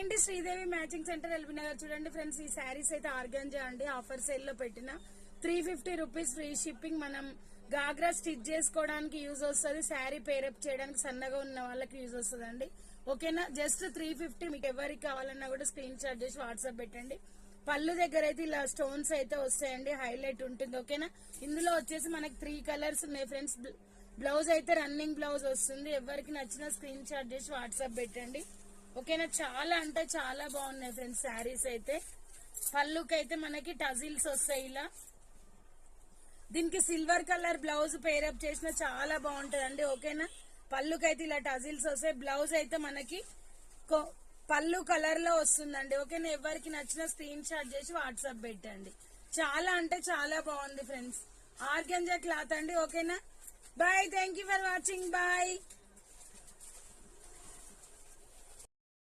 అండి Sridevi matching centre LB Nagar. చూడండి friends, ఈ శారీస్ అయితే ఆర్గాంజా అండి. ఆఫర్ సేల్ లో పెట్టిన 350 రూపీస్ ఫ్రీ షిప్పింగ్. మనం గాగ్రా స్టిచ్ చేసుకోవడానికి యూజ్ వస్తుంది, శారీ పేరప్ చేయడానికి సన్నగా ఉన్న వాళ్ళకి యూజ్ వస్తుంది అండి. ఓకేనా, జస్ట్ 350. మీకు ఎవరికి కావాలన్నా కూడా స్క్రీన్ షాట్ చేసి వాట్సాప్ పెట్టండి. పళ్ళు దగ్గర అయితే ఇలా స్టోన్స్ అయితే వస్తాయండి, హైలైట్ ఉంటుంది. ఓకేనా, ఇందులో వచ్చేసి మనకి 3 కలర్స్ ఉన్నాయి ఫ్రెండ్స్. బ్లౌజ్ అయితే రన్నింగ్ బ్లౌజ్ వస్తుంది. ఎవరికి నచ్చిన స్క్రీన్ షాట్ చేసి వాట్సాప్ పెట్టండి. ఓకేనా, చాలా అంటే చాలా బాగున్నాయి ఫ్రెండ్స్ శారీస్ అయితే. పళ్ళుకి అయితే మనకి టజిల్స్ వస్తాయి ఇలా. దీనికి సిల్వర్ కలర్ బ్లౌజ్ పేరప్ చేసిన చాలా బాగుంటదండి. ఓకేనా, పళ్ళుకైతే ఇలా టజిల్స్ వస్తాయి. బ్లౌజ్ అయితే మనకి పళ్ళు కలర్ లో వస్తుందండి. ఓకేనా, ఎవరికి నచ్చిన స్క్రీన్ షాట్ చేసి వాట్సాప్ పెట్టండి. చాలా అంటే చాలా బాగుంది ఫ్రెండ్స్, ఆర్గంజా క్లాత్ అండి. ఓకేనా, bye, thank you for watching, bye.